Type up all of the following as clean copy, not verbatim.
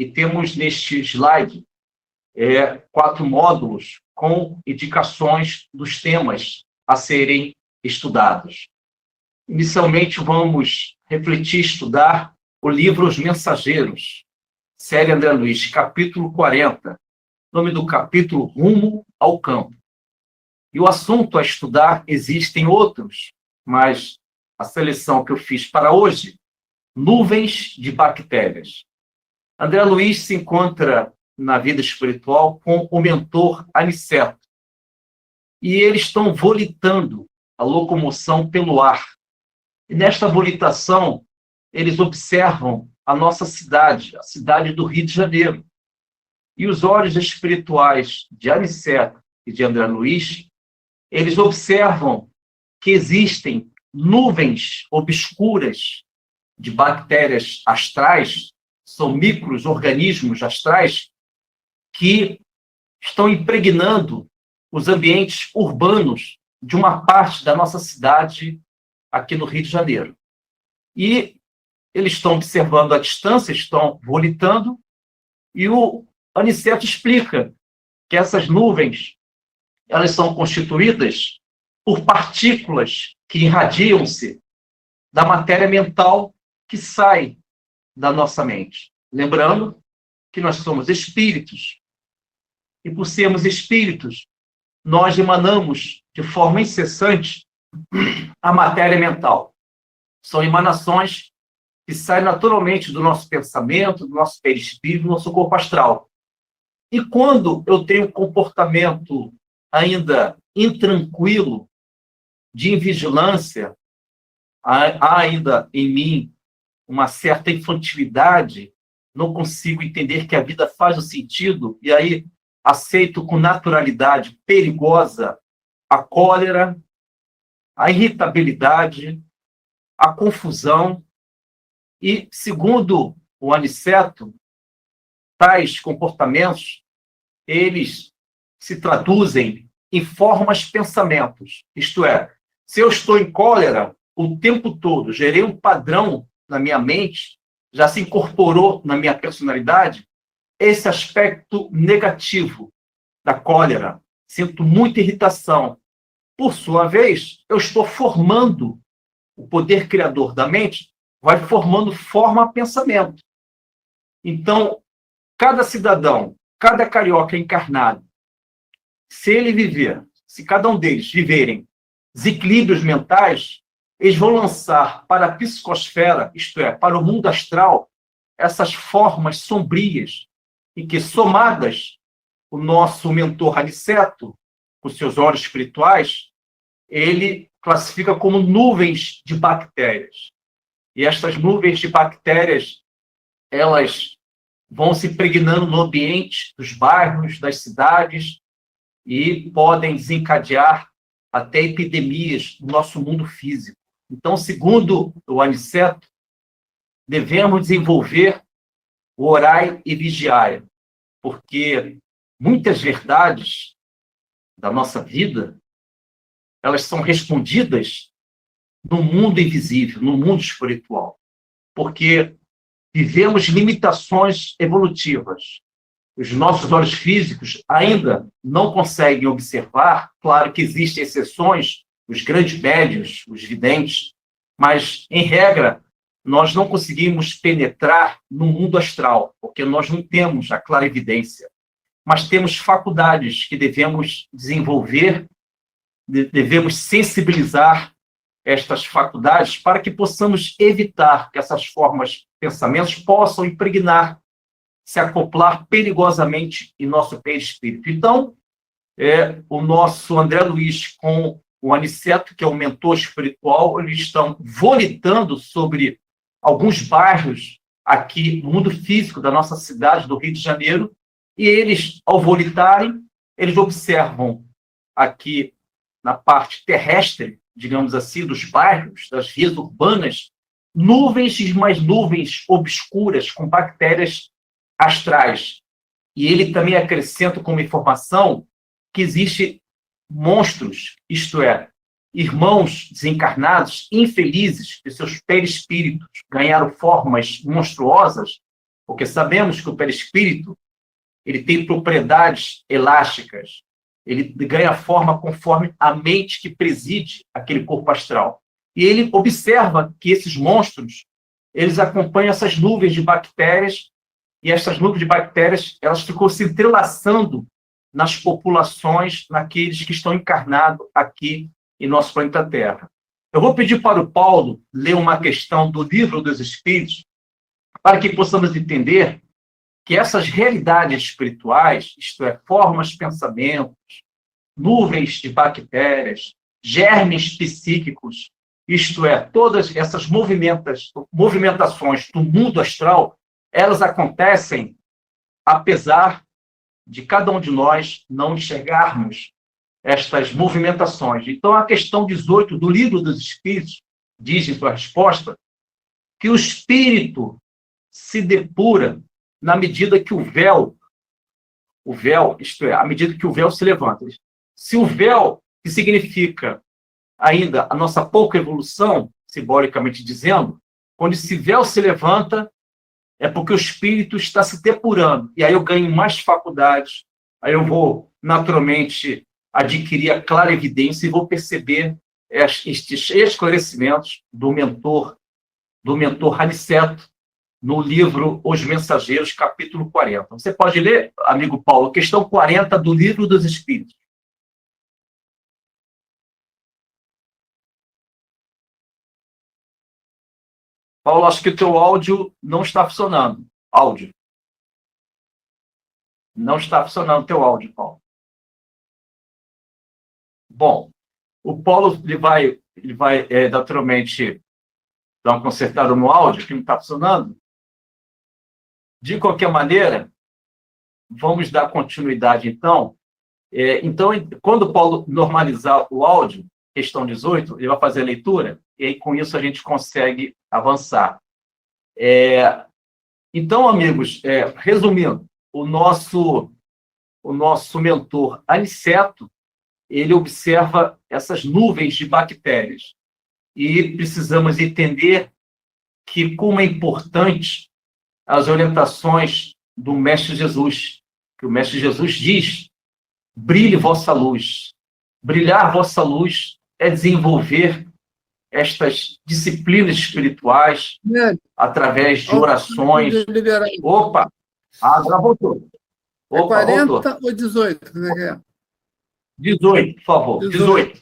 e temos neste slide 4 módulos com indicações dos temas a serem estudados. Inicialmente, vamos refletir e estudar o livro Os Mensageiros, série André Luiz, capítulo 40, nome do capítulo Rumo ao Campo. E o assunto a estudar, existem outros, mas a seleção que eu fiz para hoje, nuvens de bactérias. André Luiz se encontra na vida espiritual com o mentor Aniceto. E eles estão volitando a locomoção pelo ar. E nesta volitação, eles observam a nossa cidade, a cidade do Rio de Janeiro. E os olhos espirituais de Aniceto e de André Luiz, eles observam que existem nuvens obscuras de bactérias astrais, são micro-organismos astrais, que estão impregnando os ambientes urbanos de uma parte da nossa cidade aqui no Rio de Janeiro. E eles estão observando a distância, estão volitando, e o Aniceto explica que essas nuvens elas são constituídas por partículas que irradiam-se da matéria mental que sai da nossa mente. Lembrando que nós somos espíritos, e por sermos espíritos, nós emanamos de forma incessante a matéria mental. São emanações que saem naturalmente do nosso pensamento, do nosso perispírito, do nosso corpo astral. E quando eu tenho um comportamento ainda intranquilo, de invigilância, há ainda em mim uma certa infantilidade, não consigo entender que a vida faz o sentido, e aí aceito com naturalidade perigosa a cólera, a irritabilidade, a confusão. E, segundo o Aniceto, tais comportamentos, eles se traduzem em formas pensamentos. Isto é, se eu estou em cólera o tempo todo, gerei um padrão na minha mente, já se incorporou na minha personalidade, esse aspecto negativo da cólera, sinto muita irritação. Por sua vez, eu estou formando o poder criador da mente, vai formando forma-pensamento. Então, cada cidadão, cada carioca encarnado, se cada um deles viverem desequilíbrios mentais, eles vão lançar para a psicosfera, isto é, para o mundo astral, essas formas sombrias, em que, somadas, o nosso mentor Aniceto, com seus olhos espirituais, ele classifica como nuvens de bactérias. E estas nuvens de bactérias, elas vão se impregnando no ambiente dos bairros, das cidades, e podem desencadear até epidemias no nosso mundo físico. Então, segundo o Aniceto, devemos desenvolver o orai e vigiai, porque muitas verdades da nossa vida, elas são respondidas no mundo invisível, no mundo espiritual, porque vivemos limitações evolutivas. Os nossos olhos físicos ainda não conseguem observar, claro que existem exceções, os grandes médiuns, os videntes, mas, em regra, nós não conseguimos penetrar no mundo astral, porque nós não temos a clarividência, mas temos faculdades que devemos desenvolver, devemos sensibilizar estas faculdades para que possamos evitar que essas formas, pensamentos possam impregnar, se acoplar perigosamente em nosso perispírito. Então, o nosso André Luiz com o Aniceto, que é o mentor espiritual, eles estão volitando sobre alguns bairros aqui no mundo físico da nossa cidade, do Rio de Janeiro, e eles, ao volitarem, eles observam aqui na parte terrestre, digamos assim, dos bairros, das vias urbanas, nuvens e mais nuvens obscuras com bactérias astrais. E ele também acrescenta como informação que existe monstros, isto é, irmãos desencarnados, infelizes, que seus perispíritos ganharam formas monstruosas, porque sabemos que o perispírito ele tem propriedades elásticas, ele ganha forma conforme a mente que preside aquele corpo astral. E ele observa que esses monstros, eles acompanham essas nuvens de bactérias, e essas nuvens de bactérias, elas ficam se entrelaçando nas populações, naqueles que estão encarnados aqui em nosso planeta Terra. Eu vou pedir para o Paulo ler uma questão do Livro dos Espíritos, para que possamos entender que essas realidades espirituais, isto é, formas, pensamentos, nuvens de bactérias, germes psíquicos, isto é, todas essas movimentações do mundo astral, elas acontecem apesar de cada um de nós não enxergarmos estas movimentações. Então, a questão 18 do Livro dos Espíritos diz em sua resposta que o espírito se depura na medida que o véu, isto é, à medida que o véu se levanta. Se o véu, que significa ainda a nossa pouca evolução, simbolicamente dizendo, quando esse véu se levanta, é porque o espírito está se depurando. E aí eu ganho mais faculdades, aí eu vou, naturalmente, adquirir a clarividência e vou perceber estes esclarecimentos do mentor Aniceto, no livro Os Mensageiros, capítulo 40. Você pode ler, amigo Paulo, questão 40 do Livro dos Espíritos. Paulo, acho que o teu áudio não está funcionando. Áudio. Não está funcionando o teu áudio, Paulo. Bom, o Paulo ele vai naturalmente dar uma consertada no áudio, que não está funcionando. De qualquer maneira, vamos dar continuidade, então. Então, quando o Paulo normalizar o áudio, questão 18, ele vai fazer a leitura, e aí, com isso, a gente consegue avançar. Então, amigos, resumindo, o nosso mentor Aniceto, ele observa essas nuvens de bactérias. E precisamos entender que como é importante as orientações do Mestre Jesus, que o Mestre Jesus diz: brilhe vossa luz. Brilhar vossa luz é desenvolver estas disciplinas espirituais através de orações. Opa! Já voltou. Opa, 40 voltou. Ou 18? 18, por favor. 18.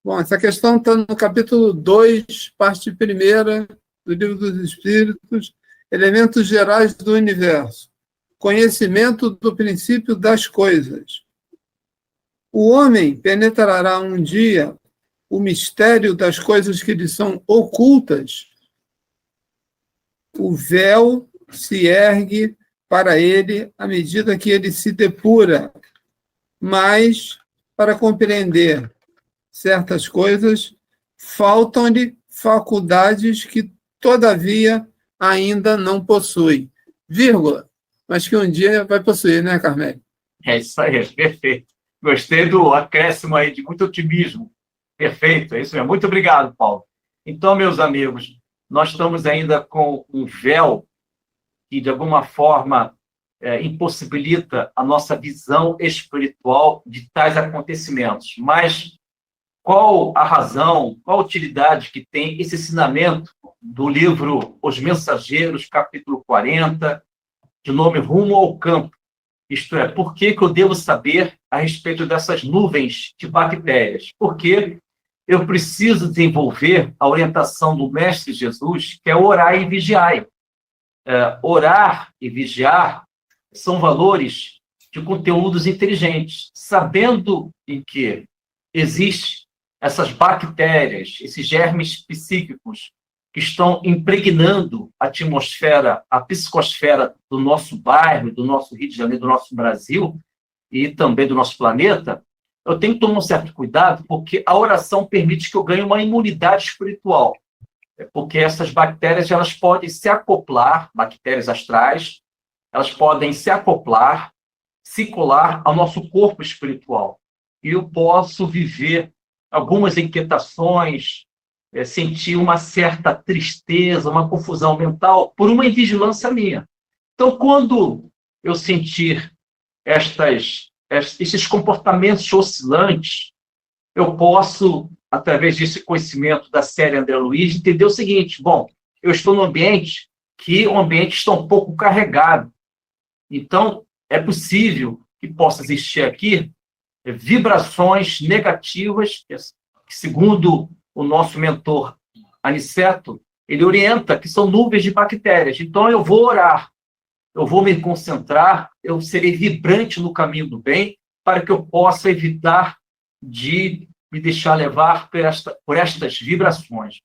Bom, essa questão está no capítulo 2, parte 1ª do Livro dos Espíritos, Elementos Gerais do Universo. Conhecimento do princípio das coisas. O homem penetrará um dia o mistério das coisas que lhe são ocultas. O véu se ergue para ele à medida que ele se depura, mas, para compreender certas coisas, faltam-lhe faculdades que, todavia, ainda não possui. Vírgula, mas que um dia vai possuir, né, Carmelo? É isso aí, perfeito. Gostei do acréscimo aí de muito otimismo. Perfeito, é isso mesmo. Muito obrigado, Paulo. Então, meus amigos, nós estamos ainda com um véu que, de alguma forma, impossibilita a nossa visão espiritual de tais acontecimentos. Mas qual a razão, qual a utilidade que tem esse ensinamento do livro Os Mensageiros, capítulo 40, de nome Rumo ao Campo? Isto é, por que eu devo saber a respeito dessas nuvens de bactérias? Porque eu preciso desenvolver a orientação do Mestre Jesus, que é orar e vigiar. Orar e vigiar são valores de conteúdos inteligentes, sabendo em que existem essas bactérias, esses germes psíquicos que estão impregnando a atmosfera, a psicosfera do nosso bairro, do nosso Rio de Janeiro, do nosso Brasil e também do nosso planeta. Eu tenho que tomar um certo cuidado, porque a oração permite que eu ganhe uma imunidade espiritual. Porque essas bactérias, elas podem se acoplar, bactérias astrais, elas podem se acoplar, se colar ao nosso corpo espiritual. E eu posso viver algumas inquietações, sentir uma certa tristeza, uma confusão mental, por uma invigilância minha. Então, quando eu sentir esses comportamentos oscilantes, eu posso, através desse conhecimento da série André Luiz, entender o seguinte: bom, eu estou num ambiente que o ambiente está um pouco carregado. Então, é possível que possa existir aqui vibrações negativas, que, segundo o nosso mentor Aniceto, ele orienta que são nuvens de bactérias. Então, eu vou orar, eu vou me concentrar, eu serei vibrante no caminho do bem, para que eu possa evitar de me deixar levar por estas vibrações.